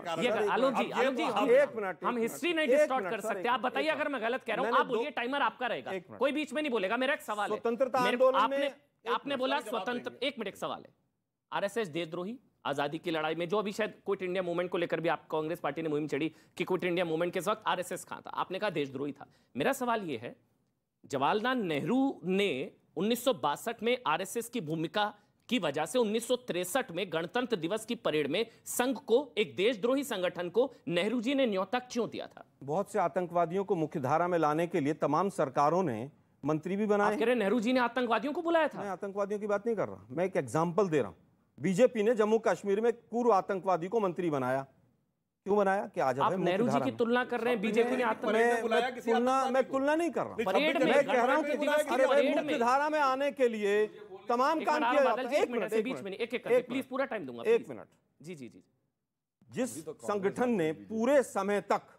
आलोक जी हम हिस्ट्री नहीं डिस्टॉर्ट कर सकते। आप बताइए अगर मैं गलत कह रहा हूं, आप बोलिए, टाइमर आपका रहेगा, कोई बीच में नहीं बोलेगा। मेरा एक सवाल है, स्वतंत्रता आंदोलन में आपने बोला स्वतंत्र, एक मिनट, सवाल है, आरएसएस देशद्रोही, आजादी की लड़ाई में जो अभी शायद क्विट इंडिया मूवमेंट को लेकर भी आप कांग्रेस पार्टी ने मुहिम छेड़ी कि क्विट इंडिया मूवमेंट के वक्त आरएसएस कहां था, आपने कहा देशद्रोही था। मेरा सवाल यह है, जवाहरलाल नेहरू ने 1962 में आरएसएस की भूमिका की वजह से 1963 में गणतंत्र दिवस की परेड में संघ को, एक देशद्रोही संगठन को, नेहरू जी ने न्योता क्यों दिया था? बहुत से आतंकवादियों को मुख्यधारा में लाने के लिए तमाम सरकारों ने मंत्री भी बनाए। आप कह रहे नेहरू जी ने आतंकवादियों को बुलाया था? मैं आतंकवादियों की बात नहीं कर रहा, मैं एक एग्जाम्पल दे रहा हूं। बीजेपी ने जम्मू कश्मीर में पूर्व आतंकवादी को मंत्री बनाया। क्यों बनाया? कि आज आप नेहरू जी की तुलना कर रहे हैं, बीजेपी ने मैं तुलना नहीं कर रहा, मैं कह रहा हूं कि मुख्यधारा में आने के लिए तमाम काम किया जाता है। एक मिनट, बीच में एक प्लीज, पूरा टाइम दूंगा, एक मिनट। जी जी जी। जिस संगठन ने पूरे समय तक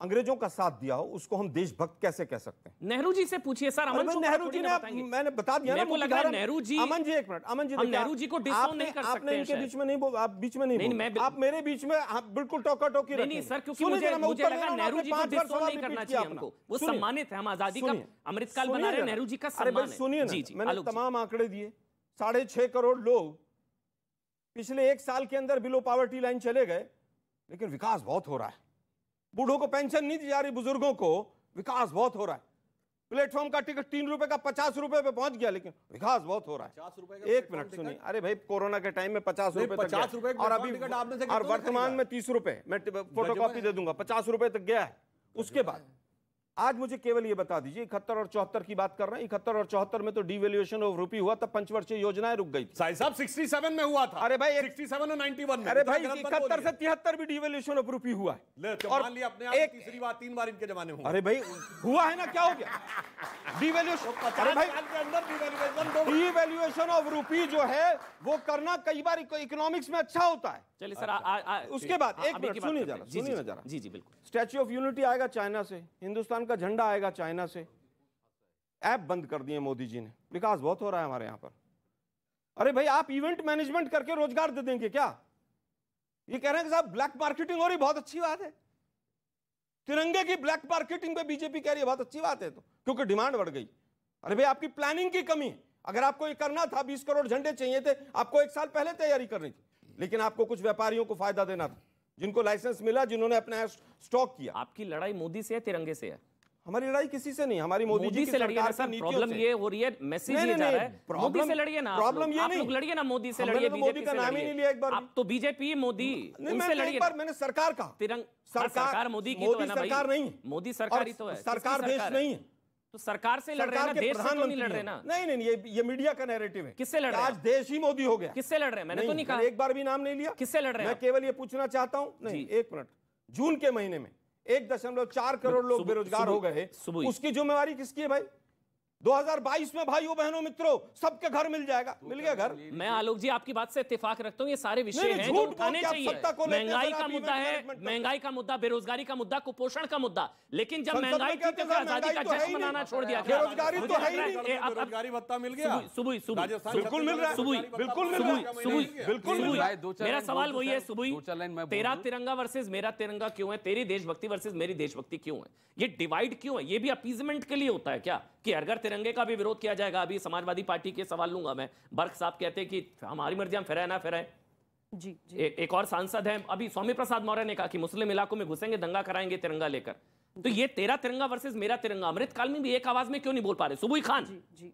अंग्रेजों का साथ दिया हो उसको हम देशभक्त कैसे कह सकते हैं? नेहरू जी से पूछिए सर। नेहरू जी ने, मैंने बता दिया ना, नेहरू जी, अमन जी एक मिनट, अमन जी नेहरू जी को डिसोन नहीं कर सकते। आपने इनके बीच में नहीं, आप बीच में नहीं, आप मेरे बीच में बिल्कुल टोका टोकी रखें। नहीं सर, क्योंकि मुझे लगा नेहरू जी को डिसोन नहीं करना चाहिए हमको, वो सम्मानित है, हम आजादी का अमृतकाल बना रहे हैं, नेहरू जी का सम्मान है। सुनिए ना, मैंने तमाम आंकड़े दिए, 6.5 करोड़ लोग पिछले 1 साल के अंदर बिलो पॉवर्टी लाइन चले गए, लेकिन विकास बहुत हो रहा है। बूढ़ों को पेंशन नहीं दी जा रही, बुजुर्गों को विकास बहुत हो रहा है। प्लेटफॉर्म का टिकट 3 रुपए का 50 रुपए पे पहुंच गया, लेकिन विकास बहुत हो रहा है। 50 रुपए एक मिनट सुनिए, अरे भाई कोरोना के टाइम में 50 रुपए तक, और अभी और वर्तमान में 30 रुपए, मैं फोटोकॉपी दे दूंगा, 50 रुपए तक गया है। उसके बाद आज मुझे केवल ये बता दीजिए, 71 और 74 की बात कर रहे हैं, 71 और 74 में तो डिवैल्यूएशन ऑफ रुपी हुआ, तब पंचवर्षीय योजनाएं रुक गई थी। साहिब साहब 67 में हुआ था। अरे भाई 67 और 91 में। अरे भाई 71 से 73 भी डिवैल्यूएशन ऑफ रुपी हुआ है। और मान लिया अपने आप तीसरी बार 3 बार इनके जमाने हुआ। अरे भाई हुआ है ना, क्या हो गया डिवैल्यूएशन? अरे भाई डिवैल्यूएशन ऑफ रुपी जो है वो करना कई बार इकोनॉमिक्स में अच्छा होता है। चलिए सर, उसके बाद एक मिनट सुनिए ना जरा। जी जी बिल्कुल। स्टैच्यू ऑफ यूनिटी आएगा चाइना से, हिंदुस्तान का झंडा आएगा चाइना से। ऐप बंद कर दिए मोदी जी ने, विकास बहुत हो रहा है हमारे यहां पर। अरे भाई आप इवेंट मैनेजमेंट करके रोजगार दे देंगे क्या? ये कह रहे हैं कि साहब ब्लैक मार्केटिंग हो रही, बहुत अच्छी बात है। तिरंगे की ब्लैक मार्केटिंग पे बीजेपी कह रही है, बहुत अच्छी बात है, तो क्योंकि डिमांड बढ़ गई। अरे भाई आपकी प्लानिंग की कमी है। अगर आपको ये करना था, 20 करोड़ झंडे चाहिए थे, आपको 1 साल पहले तैयारी करनी थी, लेकिन आपको कुछ व्यापारियों को फायदा देना था, जिनको लाइसेंस मिला, जिन्होंने अपना स्टॉक किया। आपकी लड़ाई मोदी से है, तिरंगे से है? हमारी लड़ाई किसी से नहीं, हमारी मोदी जी से लड़िए ना सर। प्रॉब्लम ये हो रही है, मैसेज ये जा रहा है, मोदी से लड़िए ना। प्रॉब्लम ये नहीं, लड़िए ना, मोदी से लड़िए, मोदी का नाम ही नहीं लिया एक बार। आप तो बीजेपी, मोदी, उनसे लड़िए। मैंने सरकार कहा, सरकार मोदी की तो है ना भाई, सरकार नहीं, मोदी सरकार ही तो है, सरकार देश नहीं है। तो सरकार से लड़ रहे हैं ना, देश से तो नहीं लड़ रहे ना। नहीं, ये मीडिया का नैरेटिव है। किससे लड़ रहे हैं? आज देश ही मोदी हो गया। किससे लड़ रहे हैं? मैंने तो नहीं कहा, एक बार भी नाम नहीं लिया। किससे लड़ रहे हैं? मैं केवल ये पूछना चाहता हूं। नहीं, एक मिनट, जून के महीने में 1.4 करोड़ लोग बेरोजगार हो गए, उसकी जिम्मेवारी किसकी है भाई? 2022 में भाइयों बहनों मित्रों सबके घर मिल जाएगा, मिल गया घर। मैं आलोक जी आपकी बात से इत्तेफाक रखता हूं, ये सारे विषय हैं जो उठाने चाहिए। महंगाई का मुद्दा है, महंगाई का मुद्दा, बेरोजगारी का मुद्दा, कुपोषण का मुद्दा, लेकिन जब महंगाई थी तो आजादी का जश्न मनाना छोड़ दिया। बेरोजगारी तो है ही नहीं, बेरोजगारी भत्ता मिल गया, सुबुई बिल्कुल मिल रहा है, बिल्कुल मिल रहा है। मेरा सवाल वही है सुबुई, तेरा तिरंगा वर्सेस मेरा तिरंगा क्यों है? तेरी देशभक्ति वर्सेस मेरी देशभक्ति क्यों है? ये डिवाइड क्यों है? ये भी अपीजमेंट के लिए होता है क्या कि अगर तिरंगे का भी विरोध किया जाएगा? अभी समाजवादी पार्टी के सवाल लूंगा मैं, बर्क साहब कहते हैं कि हमारी मर्जी, हम फिराए ना फिराए। जी। एक और सांसद है अभी, स्वामी प्रसाद मौर्य ने कहा कि मुस्लिम इलाकों में घुसेंगे, दंगा कराएंगे तिरंगा लेकर। तो ये तेरा तिरंगा वर्सेस मेरा तिरंगा, अमृतकाल में भी एक आवाज में क्यों नहीं बोल पा रहे? सुबुई खान जी।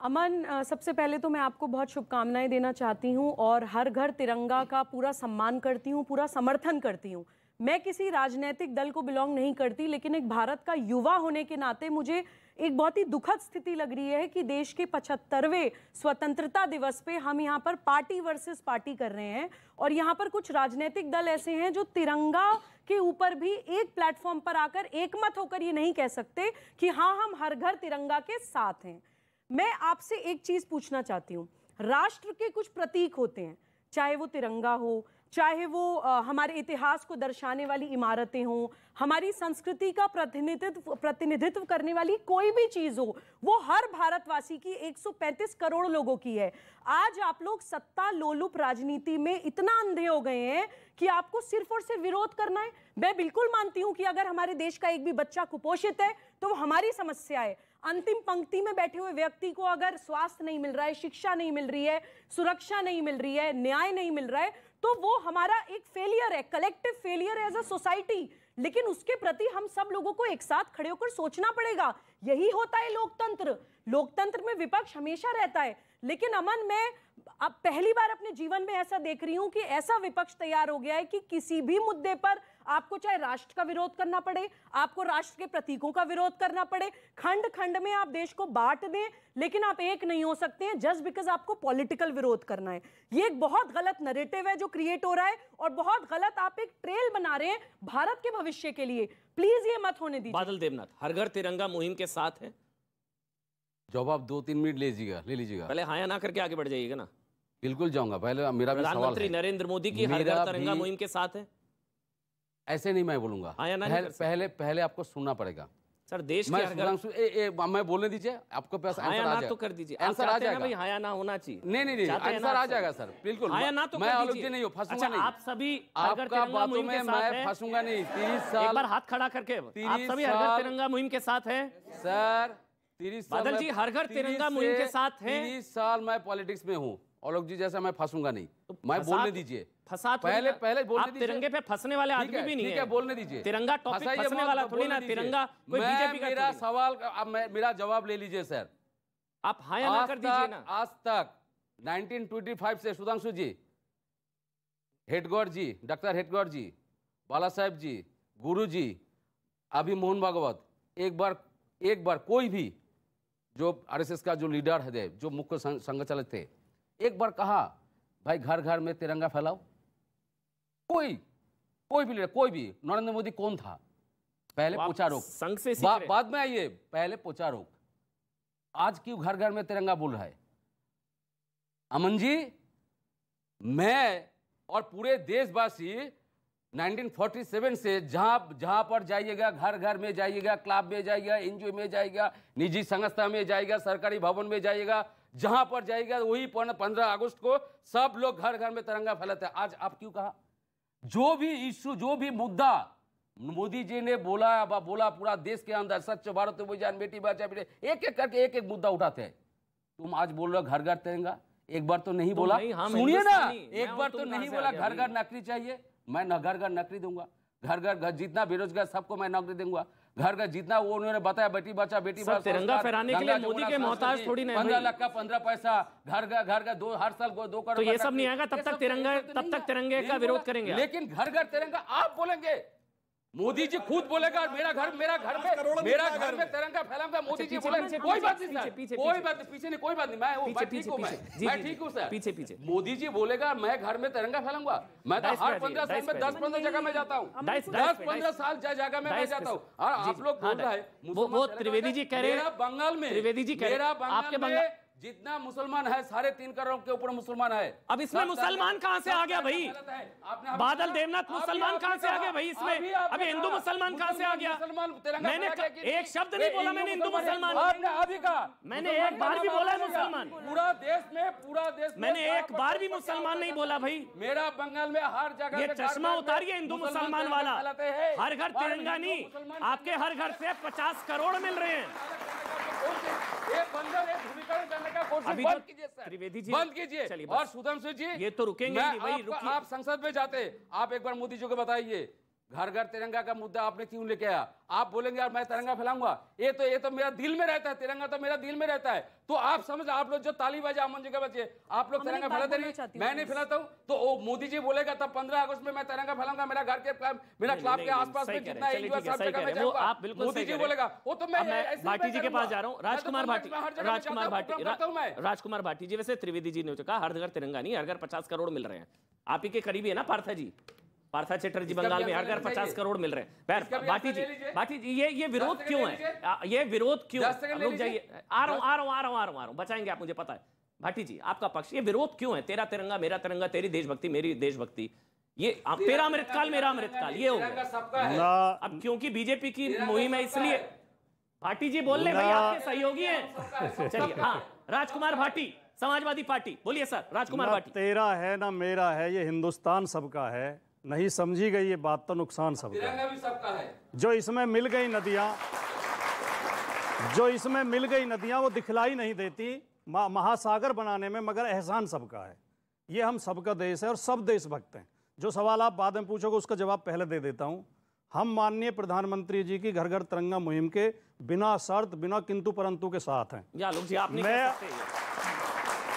अमन, सबसे पहले तो मैं आपको बहुत शुभकामनाएं देना चाहती हूं और हर घर तिरंगा का पूरा सम्मान करती हूं, पूरा समर्थन करती हूं। मैं किसी राजनीतिक दल को बिलोंग नहीं करती, लेकिन एक भारत का युवा होने के नाते मुझे एक बहुत ही दुखद स्थिति लग रही है कि देश के 75वें स्वतंत्रता दिवस पे हम यहाँ पर पार्टी वर्सेस पार्टी कर रहे हैं, और यहाँ पर कुछ राजनीतिक दल ऐसे हैं जो तिरंगा के ऊपर भी एक प्लेटफॉर्म पर आकर एकमत होकर ये नहीं कह सकते कि हाँ, हम हर घर तिरंगा के साथ हैं। मैं आपसे एक चीज पूछना चाहती हूँ, राष्ट्र के कुछ प्रतीक होते हैं, चाहे वो तिरंगा हो, चाहे वो हमारे इतिहास को दर्शाने वाली इमारतें हों, हमारी संस्कृति का प्रतिनिधित्व करने वाली कोई भी चीज हो, वो हर भारतवासी की, 135 करोड़ लोगों की है। आज आप लोग सत्ता लोलुप राजनीति में इतना अंधे हो गए हैं कि आपको सिर्फ और सिर्फ विरोध करना है। मैं बिल्कुल मानती हूं कि अगर हमारे देश का एक भी बच्चा कुपोषित है तो वो हमारी समस्या है। अंतिम पंक्ति में बैठे हुए व्यक्ति को अगर स्वास्थ्य नहीं मिल रहा है, शिक्षा नहीं मिल रही है, सुरक्षा नहीं मिल रही है, न्याय नहीं मिल रहा है, तो वो हमारा एक फेलियर है, collective failure as a society. लेकिन उसके प्रति हम सब लोगों को एक साथ खड़े होकर सोचना पड़ेगा। यही होता है लोकतंत्र। लोकतंत्र में विपक्ष हमेशा रहता है, लेकिन अमन, मैं अब पहली बार अपने जीवन में ऐसा देख रही हूं कि ऐसा विपक्ष तैयार हो गया है कि किसी भी मुद्दे पर आपको चाहे राष्ट्र का विरोध करना पड़े, आपको राष्ट्र के प्रतीकों का विरोध करना पड़े, खंड खंड में आप देश को बांट दें, लेकिन आप एक नहीं हो सकते हैं जस्ट बिकॉज आपको पॉलिटिकल विरोध करना है। ये एक बहुत गलत नैरेटिव है जो क्रिएट हो रहा है, और बहुत गलत आप एक ट्रेल बना रहे हैं भारत के भविष्य के लिए। प्लीज ये मत होने दीजिए। बादल देवनाथ, हर घर तिरंगा मुहिम के साथ है? जवाब 2-3 मिनट ले लीजिएगा। पहले हाँ या ना करके आगे बढ़ जाइएगा ना। बिल्कुल जाऊंगा। पहले मेरा भी सवाल है। प्रधानमंत्री नरेंद्र मोदी की हर घर तिरंगा मुहिम के साथ है? ऐसे नहीं मैं बोलूंगा। हाँ या ना? पहले आपको सुनना पड़ेगा सर। देश के हर घर मैं बोलने दीजिए, आपको पास हाँ या ना तो कर दीजिए। आंसर आ जाएगा भाई, हाँ या ना होना चाहिए। नहीं आंसर आ जाएगा सर, बिल्कुल। हाँ या ना तो मैं आलोचना नहीं हूँ, फंसूंगा नहीं। आप सभी आपका बातों में मैं फंसूंगा नहीं। 30 साल, एक बार हाथ खड़ा करके, आप सभी हर घर तिरंगा मुहिम के साथ हैं सर? 30 साल बादल जी हर घर तिरंगा मुहिम के साथ हैं। 30 साल मैं पॉलिटिक्स में हूँ, औलोक जी जैसा मैं फंसूंगा नहीं। मैं बोलने दीजिए। फंसा पहले बोलने दीजिए। तिरंगे पे फंसने वाले आदमी भी नहीं है। बोलने दीजिए। तिरंगा टॉपिक फंसने वाला थोड़ी ना। तिरंगा कोई बीजेपी का मेरा सवाल, अब मेरा जवाब ले लीजिए सर। आप हाँ या ना कर दीजिए ना। आज तक 1925 से सुधांशु जी, हेडगौर जी, डॉक्टर हेडगौर जी, बाला साहेब जी, गुरु जी, अभी मोहन भागवत, एक बार कोई भी जो आरएसएस का जो लीडर है, जो मुख्य संघ चालक थे, एक बार कहा भाई घर घर में तिरंगा फैलाओ? कोई भी लीडर, कोई भी। नरेंद्र मोदी कौन था? पहले पूछा रोक, संघ से बाद में आइए। पहले पूछा रोक। आज क्यों घर घर में तिरंगा बोल रहा है? अमन जी, मैं और पूरे देशवासी 1947 से जहां पर जाइएगा, घर घर में जाइएगा, क्लब में जाइएगा, एनजीओ में जाइएगा, निजी संस्था में जाइएगा, सरकारी भवन में जाइएगा, जहां पर जाइएगा वही 15 अगस्त को सब लोग घर घर में तिरंगा फैलाते हैं। आज आप क्यों कहा? जो भी इश्यू, जो भी मुद्दा मोदी जी ने बोला पूरा देश के अंदर, स्वच्छ भारत अभियान, बेटी बचाओ बेटी, एक एक करके एक मुद्दा उठाते हैं। तुम आज बोल रहे हो घर घर तिरंगा, एक बार तो नहीं बोला। सुनिए ना, एक बार तो नहीं बोला घर घर नौकरी चाहिए। मैं घर घर नौकरी दूंगा, घर घर जितना बेरोजगार सबको मैं नौकरी दूंगा, घर घर जितना वो उन्होंने बताया, बेटी बचाओ बेटी बचाओ, तिरंगा फहराने के लिए मोदी के मोहताज थोड़ी ना। 15 लाख का 15 पैसा, घर घर दो, हर साल 2 करोड़। तो ये सब नहीं आएगा तब तक तिरंगे का विरोध करेंगे। लेकिन घर घर तिरंगा आप बोलेंगे, मोदी जी खुद बोलेगा मेरा घर में तिरंगा फैलाऊंगा। मोदी जी बोलेंगे कोई बात नहीं सर, कोई बात नहीं, पीछे नहीं, कोई बात नहीं, मैं ठीक हूँ, मैं ठीक हूँ सर। पीछे मोदी जी बोलेगा मैं घर में तिरंगा फैलाऊंगा। मैं तो हर 15 साल में 10-15 जगह में जाता हूँ, 10-15 साल जगह में मैं जाता हूँ। और आप लोग बोल रहे हैं वो त्रिवेदी जी कह रहे हैं, बंगाल में, त्रिवेदी जी कह रहे हैं आपके बंगाल जितना मुसलमान है 3.5 करोड़ के ऊपर मुसलमान है। अब इसमें मुसलमान कहां से आ गया भाई? बादल देवनाथ, मुसलमान कहां से आ गया भाई इसमें? अभी हिंदू मुसलमान कहां से आ गया? मैंने एक शब्द नहीं बोला मैंने हिंदू मुसलमान। अभी कहा मैंने एक बार भी बोला मुसलमान? पूरा देश में मैंने एक बार भी मुसलमान नहीं बोला भाई। मेरा बंगाल में हर जगह ये चश्मा उतारिए हिंदू मुसलमान वाला। हर घर तिरंगा नहीं, आपके हर घर से 50 करोड़ मिल रहे हैं। अभी त्रिवेदी जी बंद कीजिए। और सुधांशु जी ये तो रुकेंगे नहीं भाई। आप संसद में जाते, आप एक बार मोदी जी को बताइए घर घर तिरंगा का मुद्दा आपने क्यों लेके आया? आप बोलेंगे यार मैं तिरंगा फैलाऊंगा, ये तो मेरा दिल में रहता है, तिरंगा तो मेरा दिल में रहता है। तो आप समझ, आप लोग जो ताली बजे अमन जी के बच्चे, आप लोग तिरंगा फैलाते नहीं, मैं नहीं फैलाता हूँ। तो मोदी जी बोलेगा तब 15 अगस्त में मैं तिरंगा फैलाऊंगा, मेरा घर के मेरा क्लब के आसपास में जितना एनजीओ सब जगह में जाऊंगा। मोदी जी बोलेगा वो तो मैं भाटी जी के पास जा रहा हूँ। राजकुमार भाटी जी, वैसे त्रिवेदी जी ने कहा हर घर तिरंगा नहीं, हर घर 50 करोड़ मिल रहे हैं। आप ही के करीबी है ना पार्था जी, पार्था चटर्जी बंगाल में हर घर 50 करोड़ मिल रहे हैं। भाटी जी ये विरोध क्यों है? ये विरोध क्यों? रुक जाइए, आ रहा हूं, बचाएंगे आप, मुझे पता है। भाटी जी आपका पक्ष, ये विरोध क्यों है? तेरा तिरंगा मेरा तिरंगा, तेरी देशभक्ति मेरी देशभक्ति, ये तेरा अमृतकाल मेरा अमृतकाल, ये हो गया। अब क्योंकि बीजेपी की मुहिम है इसलिए भाटी जी बोल रहे भाई आपके सहयोगी हैं। चलिए हाँ, राजकुमार भाटी, समाजवादी पार्टी, बोलिए सर। राजकुमार भाटी, तेरा है ना मेरा है, ये हिंदुस्तान सबका है। नहीं समझी गई ये बात तो नुकसान सबका है। तिरंगा भी सबका है। जो इसमें मिल गई नदियां वो दिखलाई नहीं देती महासागर बनाने में, मगर एहसान सबका है। ये हम सबका देश है और सब देशभक्त हैं। जो सवाल आप बाद में पूछोगे उसका जवाब पहले दे देता हूं। हम माननीय प्रधानमंत्री जी की घर घर तिरंगा मुहिम के बिना शर्त, बिना किंतु परंतु के साथ हैं। आलोक जी, आप नहीं कह सकते ये।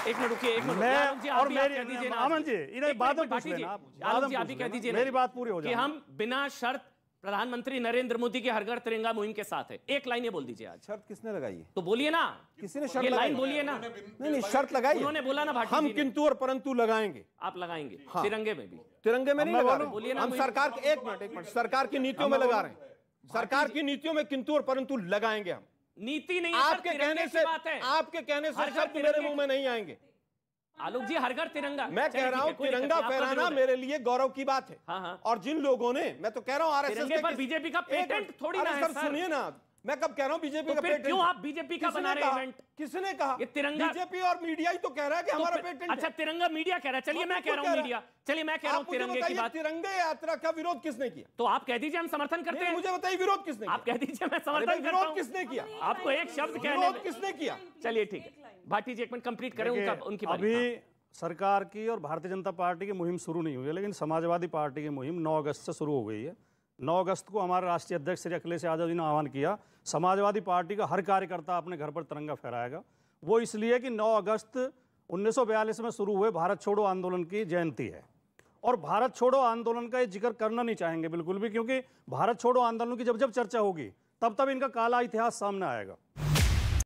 एक मिनट रुकिए, एक मिनट। मैं और मेरी अमन जी इन्हें बाद में पूछ लेना, आलोक जी आप भी कह दीजिए मेरी बात पूरी हो जाए कि हम बिना शर्त प्रधानमंत्री नरेंद्र मोदी के हर घर तिरंगा मुहिम के साथ है। एक लाइन ये बोल दीजिए आज। शर्त किसने लगाई है? तो बोलिए ना, किसी ने शर्त ये लगाई? लाइन बोलिए ना। नहीं, शर्त लगाई है। उन्होंने बोला ना भाटी हम जी ने। किंतु और परंतु लगाएंगे। आप लगाएंगे हाँ। तिरंगे में भी? तिरंगे में नहीं लगा रहे। बोलिए ना। हम सरकार के एक मिनट सरकार की नीतियों में लगा रहे हैं। सरकार की नीतियों में किंतु और परंतु लगाएंगे हम। नीति नहीं, आपके कहने से शब्द मेरे मुंह में नहीं आएंगे। आलोक जी, हर घर तिरंगा। मैं कह रहा हूं तिरंगा फहराना मेरे लिए गौरव की बात है। हाँ। और जिन लोगों ने, मैं तो कह रहा हूं आरएसएस पर बीजेपी का पेटेंट थोड़ी ना है सर। सुनिए ना, मैं कब कह रहा हूं बीजेपी का पेटेंट? क्यों आप बीजेपी का बना रहे इवेंट? किसने कहा? ये तिरंगा बीजेपी और मीडिया ही तो कह रहा है कि हमारा पेटेंट। अच्छा, तिरंगा मीडिया कह रहा है। चलिए मैं कह रहा हूं मीडिया, चलिए मैं कह रहा हूं तिरंगे की बात। तिरंगे यात्रा का विरोध किसने किया? तो आप कह दीजिए हम समर्थन करते हैं। मुझे बताइए विरोध किसने किया? आप कह दीजिए मैं समर्थन करता हूं। विरोध किसने किया? आपको एक शब्द कहने विरोध किसने किया? चलिए ठीक है, भाटी जी एक मिनट कंप्लीट करें उनकी बात। अभी सरकार की और भारतीय जनता पार्टी की मुहिम शुरू नहीं हुई है, लेकिन समाजवादी पार्टी की मुहिम 9 अगस्त से शुरू हो गई है। 9 अगस्त को हमारे राष्ट्रीय अध्यक्ष श्री अखिलेश यादव जी ने आह्वान किया, समाजवादी पार्टी का हर कार्यकर्ता अपने घर पर तिरंगा फहराएगा। वो इसलिए कि 9 अगस्त 1942 में शुरू हुए भारत छोड़ो आंदोलन की जयंती है। और भारत छोड़ो आंदोलन का ये जिक्र करना नहीं चाहेंगे बिल्कुल भी, क्योंकि भारत छोड़ो आंदोलन की जब जब चर्चा होगी तब तब इनका काला इतिहास सामने आएगा।